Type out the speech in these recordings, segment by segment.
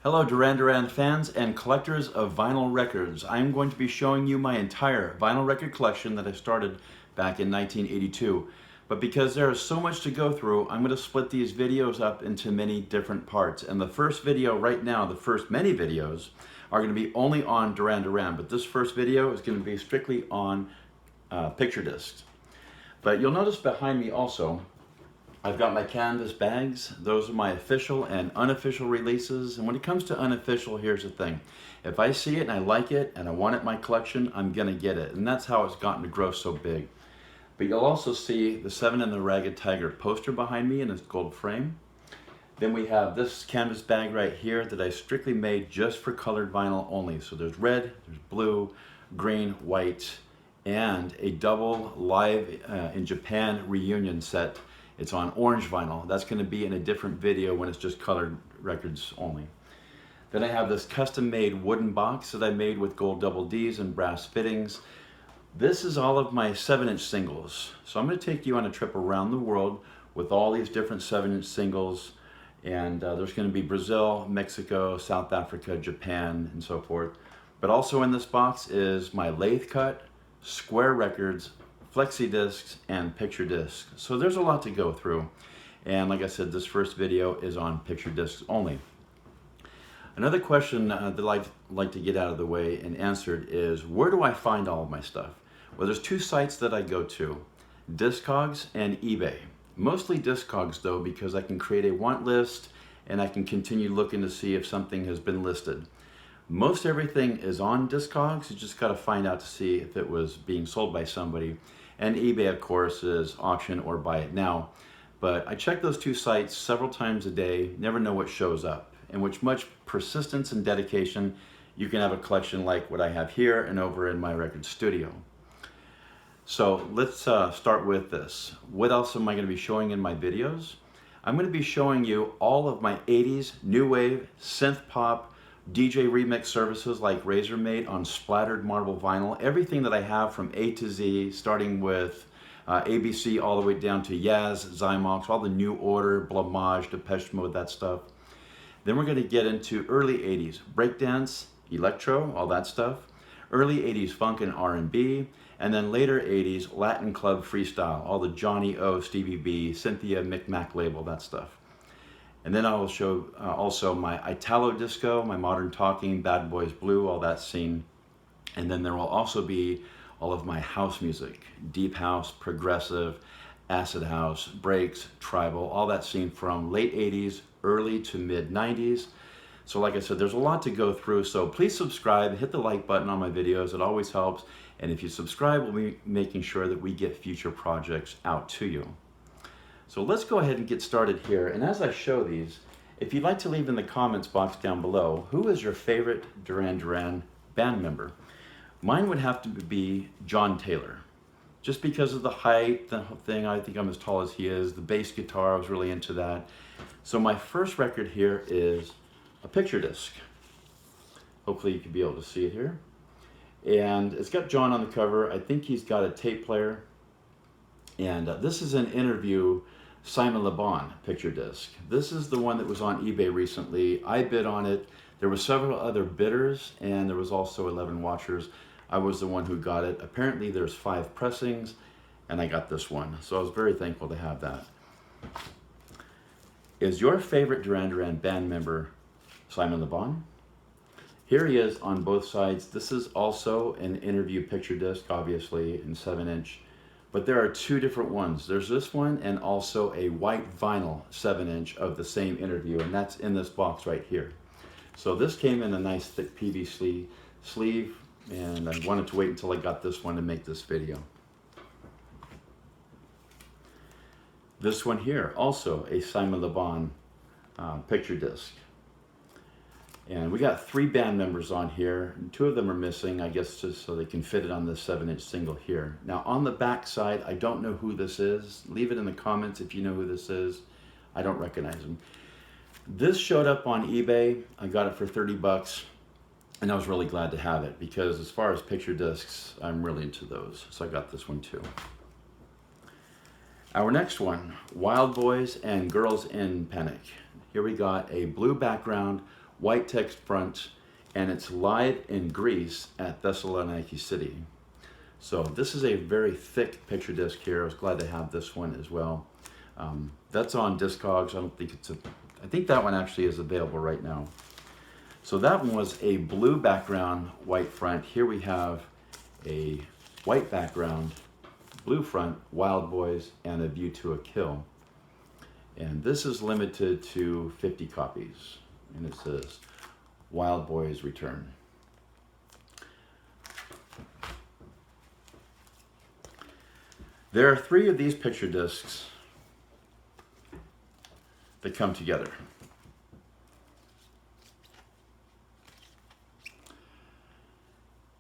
Hello Duran Duran fans and collectors of vinyl records. I'm going to be showing you my entire vinyl record collection that I started back in 1982. But because there is so much to go through, I'm going to split these videos up into many different parts. And the first video right now, the first many videos, are going to be only on Duran Duran. But this first video is going to be strictly on picture discs. But you'll notice behind me also, I've got my canvas bags. Those are my official and unofficial releases. And when it comes to unofficial, here's the thing. If I see it and I like it and I want it in my collection, I'm gonna get it. And that's how it's gotten to grow so big. But you'll also see the Seven and the Ragged Tiger poster behind me in its gold frame. Then we have this canvas bag right here that I strictly made just for colored vinyl only. So there's red, there's blue, green, white, and a double live in Japan reunion set. It's on orange vinyl. That's going to be in a different video when it's just colored records only. Then I have this custom made wooden box that I made with gold double Ds and brass fittings. This is all of my 7-inch singles. So I'm going to take you on a trip around the world with all these different 7-inch singles. And there's going to be Brazil, Mexico, South Africa, Japan, and so forth. But also in this box is my lathe cut, square records, Flexi discs, and picture discs. So there's a lot to go through. And like I said, this first video is on picture discs only. Another question that I'd like to get out of the way and answered is, where do I find all of my stuff? Well, there's two sites that I go to, Discogs and eBay. Mostly Discogs though, because I can create a want list and I can continue looking to see if something has been listed. Most everything is on Discogs. You just got to find out to see if it was being sold by somebody. And eBay, of course, is auction or buy it now. But I check those two sites several times a day, never know what shows up. And with much persistence and dedication, you can have a collection like what I have here and over in my record studio. So let's start with this. What else am I going to be showing in my videos? I'm going to be showing you all of my 80s new wave, synth pop, DJ remix services like Razor made on splattered marble vinyl. Everything that I have from A to Z, starting with ABC all the way down to Yaz, Zymox, all the New Order, Blamage, Depeche Mode, that stuff. Then we're going to get into early 80s breakdance, electro, all that stuff. Early 80s funk and R&B. And then later 80s Latin club freestyle, all the Johnny O, Stevie B, Cynthia McMac label, that stuff. And then I will show also my Italo disco, my modern talking, Bad Boys Blue, all that scene. And then there will also be all of my house music, deep house, progressive, acid house, breaks, tribal, all that scene from late 80s, early to mid 90s. So like I said, there's a lot to go through. So please subscribe, hit the like button on my videos. It always helps. And if you subscribe, we'll be making sure that we get future projects out to you. So let's go ahead and get started here. And as I show these, if you'd like to leave in the comments box down below, who is your favorite Duran Duran band member? Mine would have to be John Taylor. Just because of the height, the thing, I think I'm as tall as he is. The bass guitar, I was really into that. So my first record here is a picture disc. Hopefully you can be able to see it here. And it's got John on the cover. I think he's got a tape player. And this is an interview Simon Le Bon picture disc. This is the one that was on eBay recently. I bid on it. There were several other bidders and there was also 11 watchers. I was the one who got it. Apparently there's 5 pressings and I got this one. So I was very thankful to have that. Is your favorite Duran Duran band member Simon Le Bon? Here he is on both sides. This is also an interview picture disc, obviously in 7-inch. But there are 2 different ones. There's this one and also a white vinyl 7-inch of the same interview, and that's in this box right here. So this came in a nice thick PVC sleeve, and I wanted to wait until I got this one to make this video. This one here, also a Simon Le Bon picture disc. And we got 3 band members on here, and 2 of them are missing, I guess just so they can fit it on this 7-inch single here. Now on the back side, I don't know who this is. Leave it in the comments if you know who this is. I don't recognize him. This showed up on eBay. I got it for 30 bucks, and I was really glad to have it because as far as picture discs, I'm really into those. So I got this one too. Our next one, Wild Boys and Girls in Panic. Here we got a blue background, white text front, and it's live in Greece at Thessaloniki City. So this is a very thick picture disc here. I was glad to have this one as well. That's on Discogs. I don't think I think that one actually is available right now. So that one was a blue background, white front. Here we have a white background, blue front, Wild Boys, and A View to a Kill. And this is limited to 50 copies. And it says, Wild Boys Return. There are 3 of these picture discs that come together.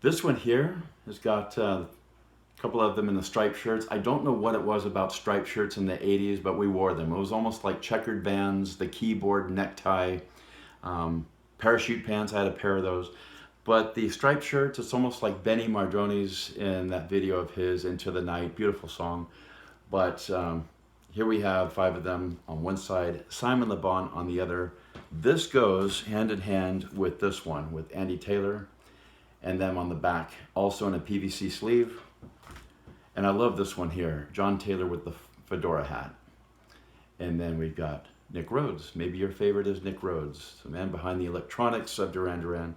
This one here has got a couple of them in the striped shirts. I don't know what it was about striped shirts in the 80s, but we wore them. It was almost like checkered bands, the keyboard, necktie, parachute pants. I had a pair of those. But the striped shirts, it's almost like Benny Mardoni's in that video of his, Into the Night. Beautiful song. But here we have 5 of them on one side, Simon Le Bon on the other. This goes hand in hand with this one, with Andy Taylor and them on the back, also in a PVC sleeve. And I love this one here, John Taylor with the fedora hat. And then we've got Nick Rhodes. Maybe your favorite is Nick Rhodes, the man behind the electronics of Duran Duran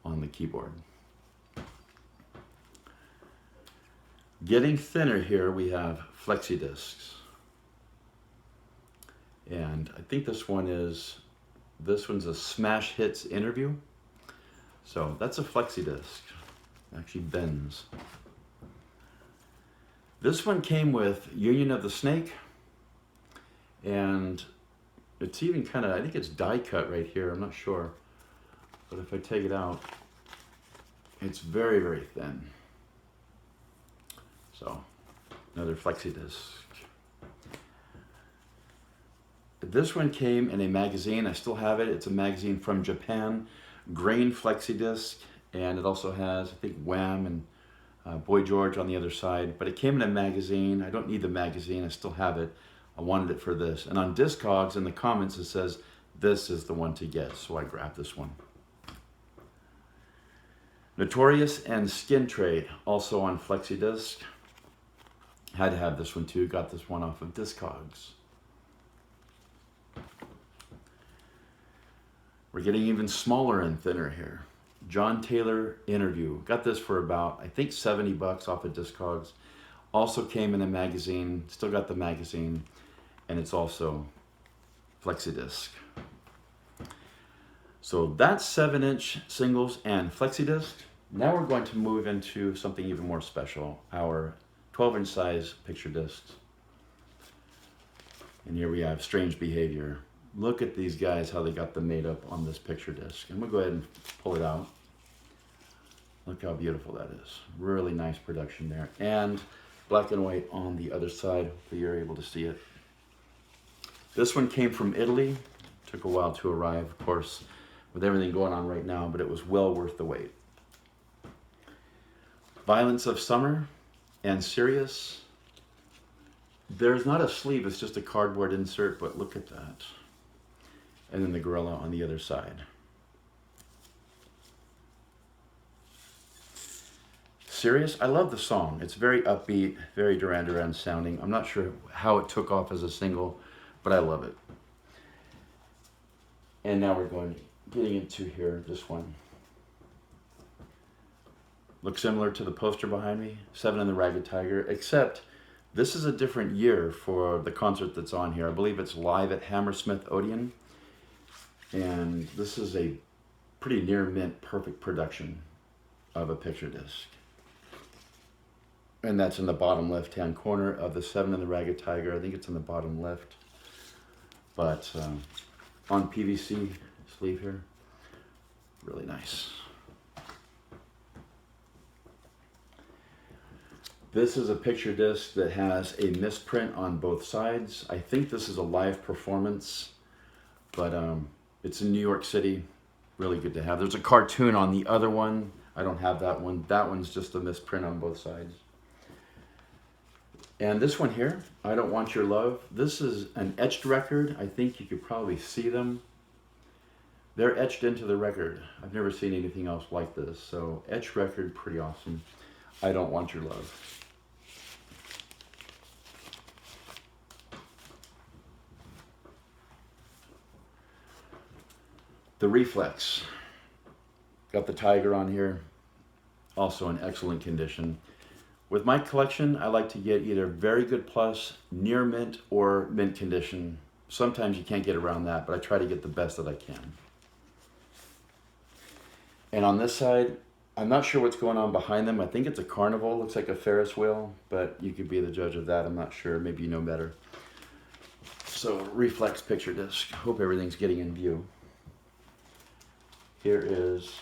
on the keyboard. Getting thinner here, we have Flexi discs. And I think this one's a Smash Hits interview. So that's a Flexi disc, actually bends. This one came with Union of the Snake, and it's even kind of, I think it's die cut right here, I'm not sure. But if I take it out, it's very, very thin. So, another Flexi disc. This one came in a magazine, I still have it. It's a magazine from Japan, grain Flexi disc, and it also has, I think, Wham and Boy George on the other side. But it came in a magazine. I don't need the magazine, I still have it. I wanted it for this. And on Discogs, in the comments, it says, this is the one to get, so I grabbed this one. Notorious and Skin Trade, also on Flexi disc. Had to have this one too, got this one off of Discogs. We're getting even smaller and thinner here. John Taylor interview. Got this for about, I think, 70 bucks off of Discogs. Also came in a magazine, still got the magazine, and it's also Flexi disc. So that's 7-inch singles and Flexi disc. Now we're going to move into something even more special, our 12-inch size picture discs. And here we have Strange Behavior. Look at these guys, how they got them made up on this picture disc. I'm gonna go ahead and pull it out. Look how beautiful that is. Really nice production there. And black and white on the other side. Hopefully you're able to see it. This one came from Italy. Took a while to arrive, of course, with everything going on right now, but it was well worth the wait. Violence of Summer and Sirius. There's not a sleeve, it's just a cardboard insert, but look at that. And then the gorilla on the other side. Sirius, I love the song. It's very upbeat, very Duran Duran sounding. I'm not sure how it took off as a single, but I love it. And now we're getting into here, this one. Looks similar to the poster behind me, 7 and the Ragged Tiger, except this is a different year for the concert that's on here. I believe it's live at Hammersmith Odeon. And this is a pretty near mint perfect production of a picture disc. And that's in the bottom left-hand corner of the 7 and the Ragged Tiger. I think it's in the bottom left. But on PVC sleeve here, really nice. This is a picture disc that has a misprint on both sides. I think this is a live performance, but it's in New York City. Really good to have. There's a cartoon on the other one. I don't have that one. That one's just a misprint on both sides. And this one here, I Don't Want Your Love. This is an etched record. I think you could probably see them. they're etched into the record. I've never seen anything else like this. So etched record, pretty awesome. I Don't Want Your Love. The Reflex. Got the tiger on here. Also in excellent condition. With my collection, I like to get either very good plus, near mint, or mint condition. Sometimes you can't get around that, but I try to get the best that I can. And on this side, I'm not sure what's going on behind them. I think it's a carnival. Looks like a Ferris wheel, but you could be the judge of that. I'm not sure. Maybe you know better. So, Reflex picture disc. Hope everything's getting in view. Here is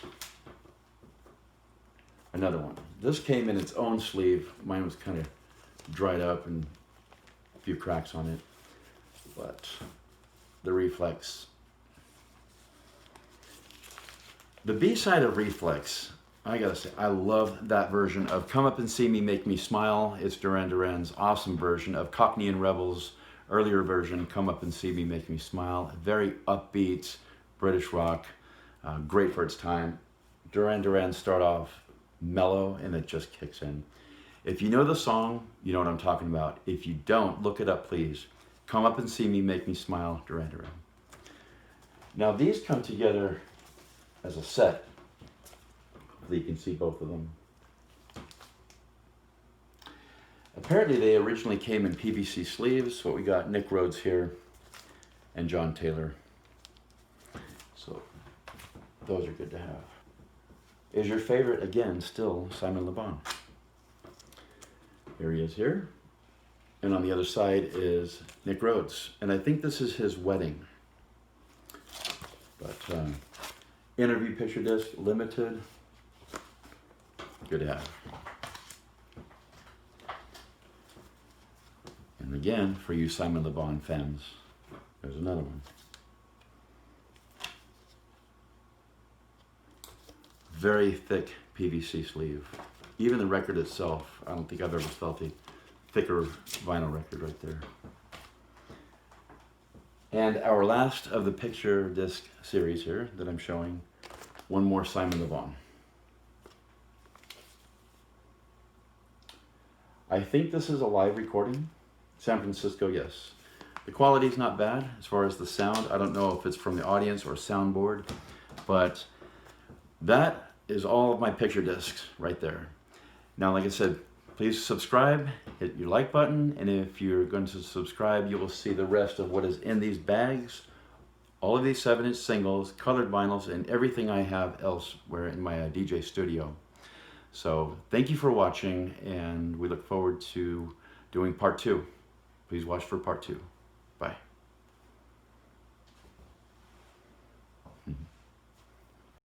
another one. This came in its own sleeve. Mine was kind of dried up and a few cracks on it. But the Reflex. The B-side of Reflex, I gotta say, I love that version of Come Up and See Me, Make Me Smile. It's Duran Duran's awesome version of Cockney and Rebels' earlier version, Come Up and See Me, Make Me Smile. Very upbeat British rock, great for its time. Duran Duran start off mellow and it just kicks in. If you know the song, you know what I'm talking about. If you don't, look it up, please. Come Up and See Me, Make Me Smile, Duran Duran. Now these come together as a set. Hopefully you can see both of them. Apparently they originally came in PVC sleeves. What we got, Nick Rhodes here and John Taylor. So those are good to have. Is your favorite, again, still Simon Le Bon. Here he is here. And on the other side is Nick Rhodes. And I think this is his wedding. But interview picture disc, limited. Good to have. And again, for you Simon Le Bon fans, there's another one. Very thick PVC sleeve. Even the record itself, I don't think I've ever felt a thicker vinyl record right there. And our last of the picture disc series here that I'm showing, one more Simon Le Bon. I think this is a live recording. San Francisco, yes. The quality's not bad as far as the sound. I don't know if it's from the audience or soundboard, but that is all of my picture discs right there. Now, like I said, please subscribe, hit your like button, and if you're going to subscribe, you will see the rest of what is in these bags. All of these 7-inch singles, colored vinyls, and everything I have elsewhere in my DJ studio. So thank you for watching, and we look forward to doing part 2. Please watch for part 2. Bye.